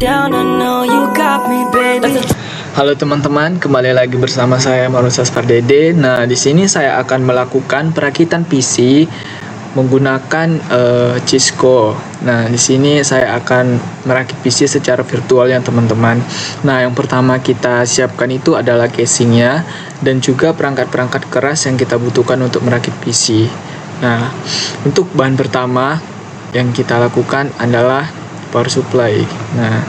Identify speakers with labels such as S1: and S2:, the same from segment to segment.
S1: down, I know you got me, baby.
S2: Halo teman-teman, kembali lagi bersama saya Marusas Pardede. Nah, di sini saya akan melakukan perakitan PC menggunakan Cisco. Nah, di sini saya akan merakit PC secara virtual ya teman-teman. Nah, yang pertama kita siapkan itu adalah casingnya dan juga perangkat-perangkat keras yang kita butuhkan untuk merakit PC. Nah, untuk bahan pertama yang kita lakukan adalah power supply. Nah,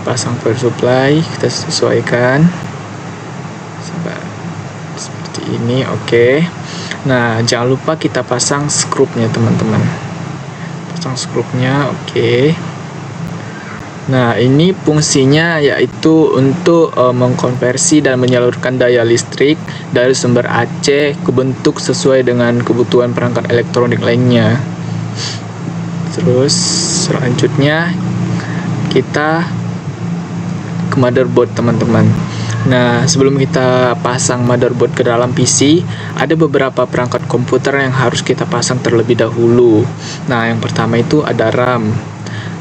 S2: pasang power supply, kita sesuaikan seperti ini. Oke. Nah, jangan lupa kita pasang skrupnya teman-teman, pasang skrupnya. Oke. Nah, ini fungsinya yaitu untuk mengkonversi dan menyalurkan daya listrik dari sumber AC ke bentuk sesuai dengan kebutuhan perangkat elektronik lainnya. Terus selanjutnya kita ke motherboard teman-teman. Nah, sebelum kita pasang motherboard ke dalam PC, ada beberapa perangkat komputer yang harus kita pasang terlebih dahulu. Nah, yang pertama itu ada RAM.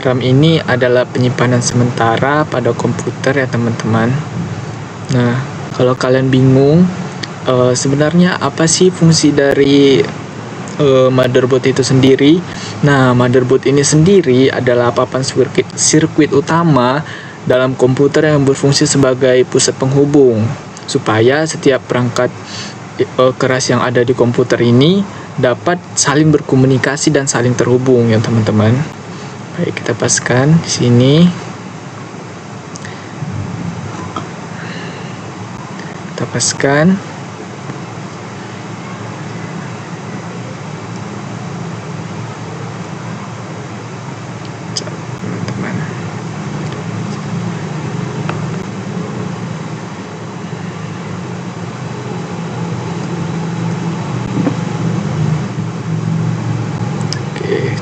S2: RAM ini adalah penyimpanan sementara pada komputer ya teman-teman. Nah, kalau kalian bingung sebenarnya apa sih fungsi dari motherboard itu sendiri? Nah, motherboard ini sendiri adalah papan sirkuit utama dalam komputer yang berfungsi sebagai pusat penghubung supaya setiap perangkat keras yang ada di komputer ini dapat saling berkomunikasi dan saling terhubung ya teman-teman. Baik, kita paskan di sini. Kita paskan.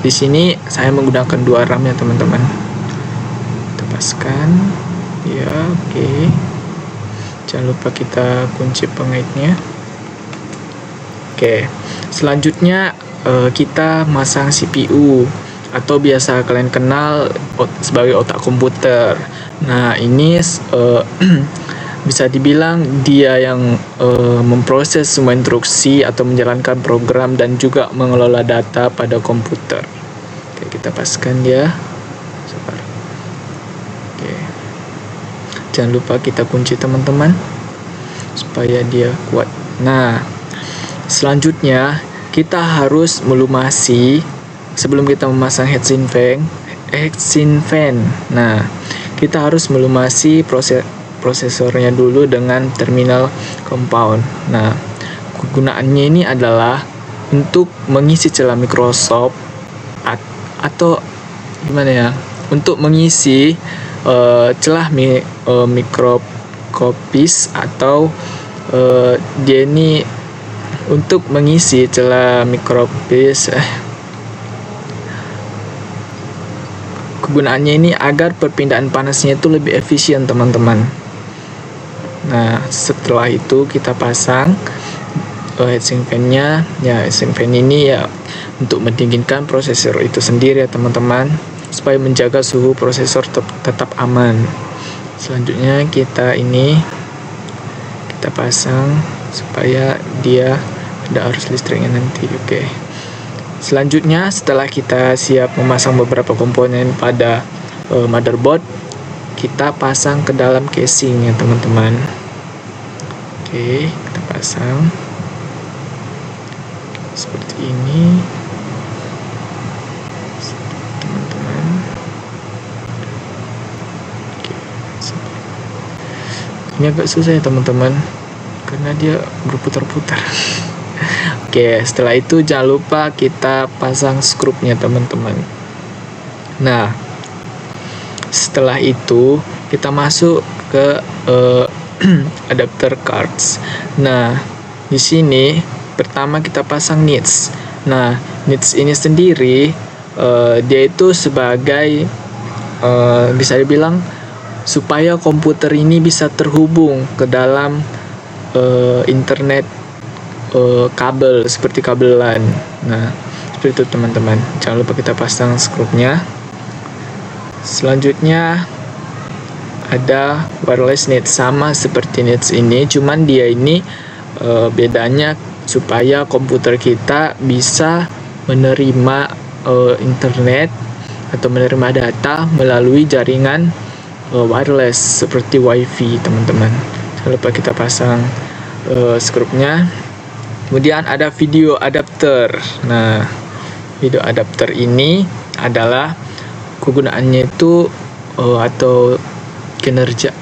S2: Di sini saya menggunakan 2 RAM ya teman-teman. Kita paskan. Ya, oke. Jangan lupa kita kunci pengaitnya. Oke. Selanjutnya kita masang CPU atau biasa kalian kenal sebagai otak komputer. Nah, ini bisa dibilang dia yang memproses semua instruksi atau menjalankan program dan juga mengelola data pada komputer. Oke, kita paskan dia. Oke. Jangan lupa kita kunci teman-teman supaya dia kuat. Nah, selanjutnya kita harus melumasi sebelum kita memasang heatsink fan. Nah, kita harus melumasi prosesornya dulu dengan terminal compound. Nah, kegunaannya ini adalah untuk mengisi celah Microsoft atau gimana ya? Untuk mengisi celah microcopis atau dia ini untuk mengisi celah microcopis. Kegunaannya ini agar perpindahan panasnya itu lebih efisien teman-teman. Nah, setelah itu kita pasang heatsink fan-nya. Ya, heatsink fan ini ya untuk mendinginkan prosesor itu sendiri ya teman-teman, supaya menjaga suhu prosesor tetap aman. Selanjutnya kita pasang supaya dia ada arus listriknya nanti. Oke. Selanjutnya setelah kita siap memasang beberapa komponen pada motherboard, kita pasang ke dalam casing ya teman-teman. Oke, kita pasang seperti ini teman-teman. Oke, ini agak susah ya teman-teman karena dia berputar-putar. Oke, setelah itu jangan lupa kita pasang skrupnya teman-teman. Nah, setelah itu kita masuk ke adapter cards. Nah, di sini pertama kita pasang needs. Nah, needs ini sendiri dia itu sebagai bisa dibilang supaya komputer ini bisa terhubung ke dalam internet kabel seperti kabel LAN. Nah, seperti itu teman-teman. Jangan lupa kita pasang skrupnya. Selanjutnya ada wireless net, sama seperti net ini, cuman dia ini bedanya supaya komputer kita bisa menerima internet atau menerima data melalui jaringan wireless seperti wifi, teman-teman. Jangan lupa kita pasang skrupnya. Kemudian ada video adapter. Nah, video adapter ini adalah kegunaannya itu atau kinerja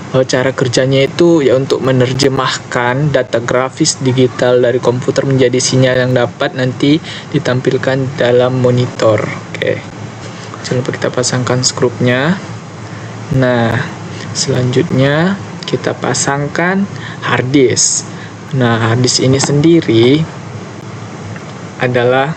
S2: cara kerjanya itu ya untuk menerjemahkan data grafis digital dari komputer menjadi sinyal yang dapat nanti ditampilkan dalam monitor. Oke. Jangan lupa kita pasangkan skrupnya. Nah, selanjutnya kita pasangkan hard disk. Nah, hard disk ini sendiri adalah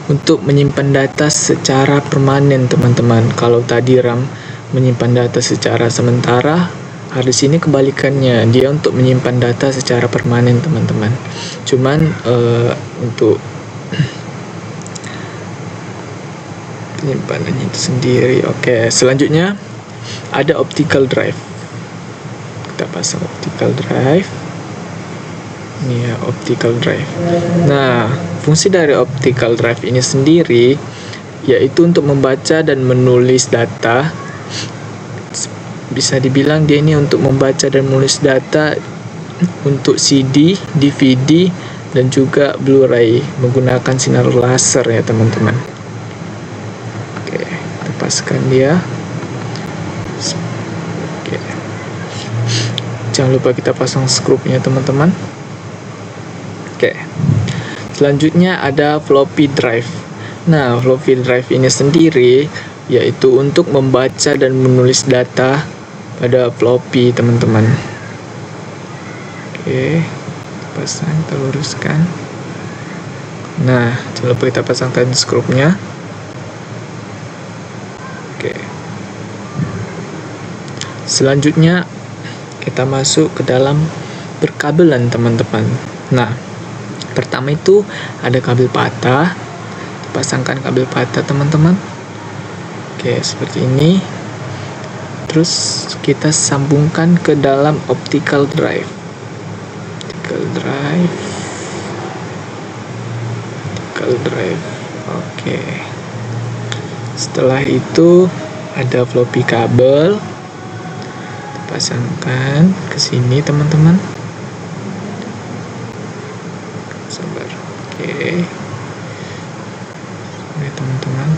S2: untuk menyimpan data secara permanen, teman-teman. Kalau tadi RAM menyimpan data secara sementara, hard disk ini kebalikannya, dia untuk menyimpan data secara permanen, teman-teman. Cuman untuk penyimpanannya itu sendiri. Oke, selanjutnya ada optical drive. Kita pasang optical drive. Ini ya, optical drive. Nah, fungsi dari optical drive ini sendiri yaitu untuk membaca dan menulis data. Bisa dibilang dia ini untuk membaca dan menulis data untuk CD, DVD, dan juga Blu-ray menggunakan sinar laser ya, teman-teman. Oke, kita paskan dia. Oke. Jangan lupa kita pasang skrupnya, teman-teman. Oke. Selanjutnya ada floppy drive. Nah, floppy drive ini sendiri yaitu untuk membaca dan menulis data pada floppy, teman-teman. Oke, pasang, kita luruskan. Nah, jangan lupa kita pasangkan skrupnya. Oke. Selanjutnya kita masuk ke dalam berkabelan, teman-teman. Nah, pertama itu ada kabel patah. Pasangkan kabel patah, teman-teman. Oke, seperti ini. Terus kita sambungkan ke dalam optical drive. Optical drive. Oke. Setelah itu ada floppy kabel. Pasangkan ke sini, teman-teman. Sabar. Oke. Oke, teman-teman.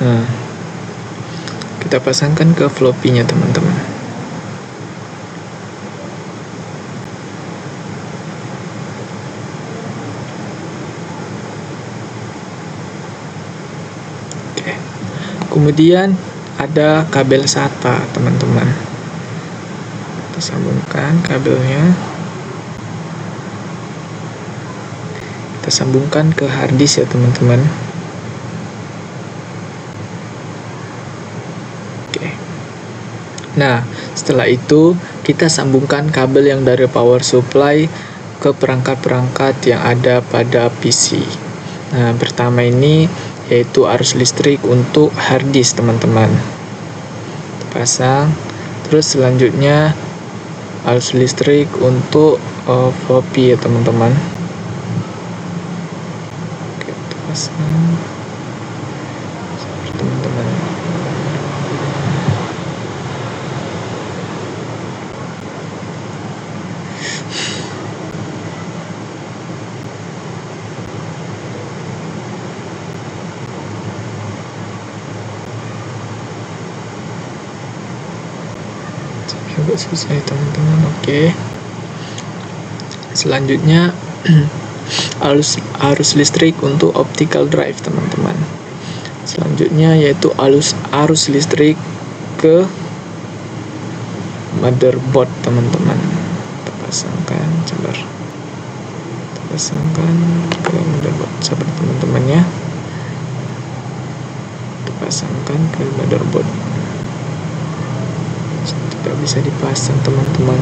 S2: Nah, kita pasangkan ke floppy-nya, teman-teman. Oke. Kemudian ada kabel SATA, teman-teman. Kita sambungkan kabelnya. Kita sambungkan ke hard disk ya, teman-teman. Nah, setelah itu kita sambungkan kabel yang dari power supply ke perangkat-perangkat yang ada pada PC. Nah, pertama ini yaitu arus listrik untuk hard disk, teman-teman. Pasang. Terus selanjutnya arus listrik untuk floppy ya, teman-teman. Oke, kita pasang. Seperti teman-teman. Agak susah ya, teman-teman. Oke. Selanjutnya arus listrik untuk optical drive, teman-teman. Selanjutnya yaitu arus listrik ke motherboard, teman-teman. Kita pasangkan, sabar. Kita pasangkan ke motherboard, sabar, teman-teman ya. Kita pasangkan ke motherboard. Tidak bisa dipasang, teman-teman.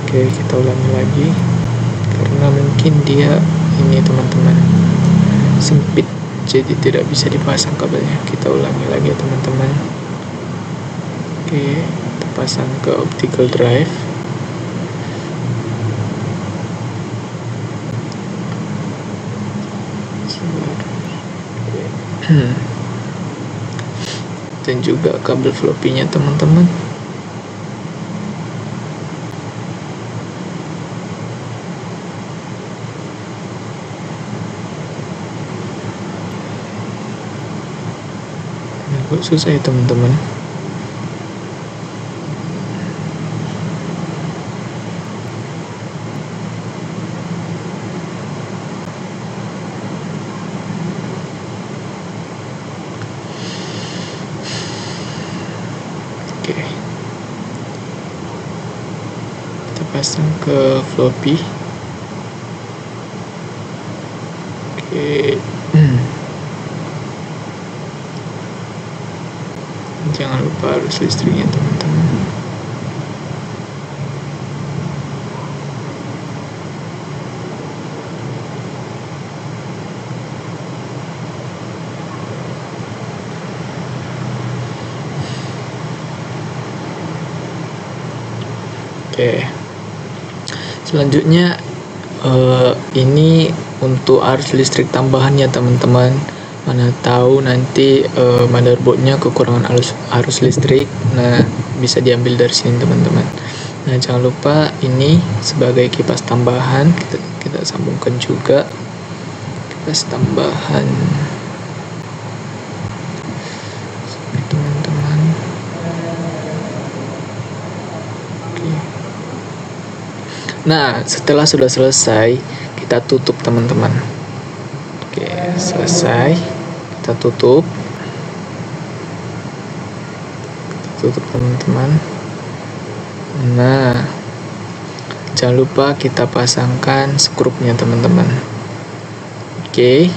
S2: Oke, kita ulangi lagi karena mungkin dia ini, teman-teman, sempit. jadi tidak bisa dipasang kabelnya. Kita ulangi lagi ya teman-teman. Oke, kita pasang ke optical drive. Dan juga kabel floppy-nya teman-teman. Agak susah ya teman-teman. Oke, kita pasang ke floppy. Oke. Jangan lupa arus listriknya teman-teman. Oke. Selanjutnya ini untuk arus listrik tambahannya teman-teman. Mana tahu nanti motherboardnya kekurangan arus listrik, nah bisa diambil dari sini teman-teman. Nah jangan lupa ini sebagai kipas tambahan, kita sambungkan juga kipas tambahan teman-teman. Oke. Nah setelah sudah selesai, kita tutup teman-teman. Oke, selesai. Kita tutup teman-teman. Nah jangan lupa kita pasangkan skrupnya teman-teman. Oke,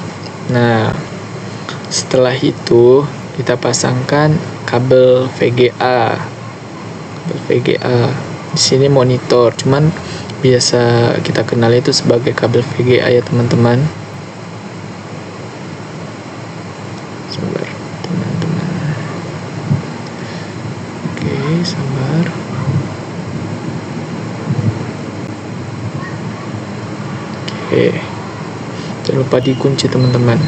S2: nah setelah itu kita pasangkan kabel VGA. Di sini monitor, cuman biasa kita kenal itu sebagai kabel VGA ya teman-teman. Sabar teman-teman. Oke, sabar. Oke, jangan lupa dikunci teman-teman.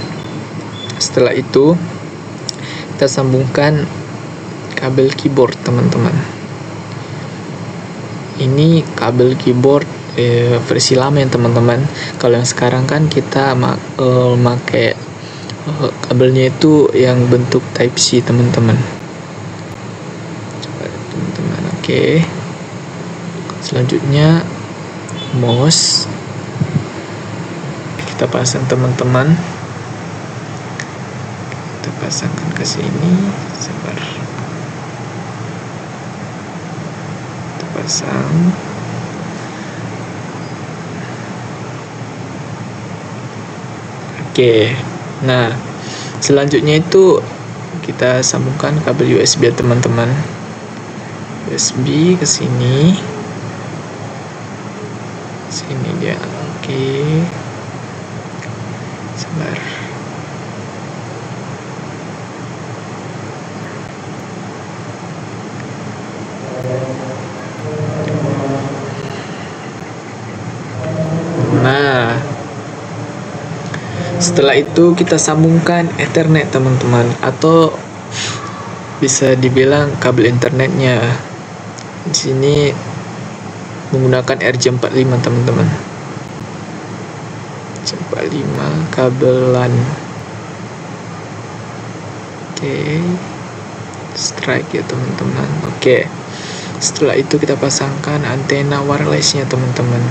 S2: Setelah itu kita sambungkan kabel keyboard teman-teman. Ini kabel keyboard versi lama ya teman-teman. Kalau yang sekarang kan kita pakai kabelnya itu yang bentuk Type C teman-teman. Coba teman-teman. Oke. Selanjutnya mouse kita pasang teman-teman. Kita pasangkan ke sini. Sabar. Kita pasang. Oke. Nah, selanjutnya itu kita sambungkan kabel USB teman-teman. USB ke sini. Sini dia. Oke. Sabar. Nah, setelah itu kita sambungkan Ethernet teman-teman, atau bisa dibilang kabel internetnya. Di sini menggunakan RJ45 teman-teman. RJ45 kabel LAN. Oke. Strike ya teman-teman. Oke. Setelah itu kita pasangkan antena wirelessnya teman-teman.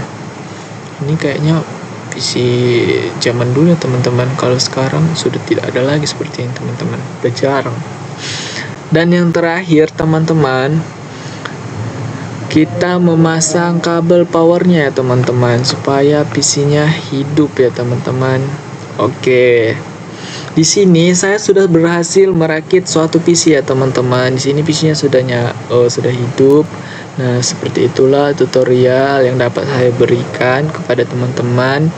S2: Ini kayaknya PC zaman dulu ya teman-teman. Kalau sekarang sudah tidak ada lagi seperti ini teman-teman, udah jarang. Dan yang terakhir teman-teman, kita memasang kabel powernya ya teman-teman, supaya PC-nya hidup ya teman-teman. Oke, di sini saya sudah berhasil merakit suatu PC ya teman-teman. Di sini PC-nya sudah hidup. Nah, seperti itulah tutorial yang dapat saya berikan kepada teman-teman.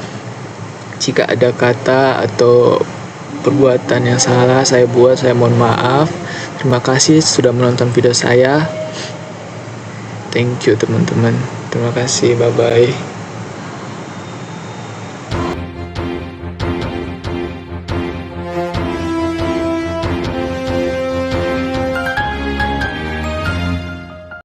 S2: Jika ada kata atau perbuatan yang salah saya buat, saya mohon maaf. Terima kasih sudah menonton video saya. Thank you teman-teman. Terima kasih, bye-bye.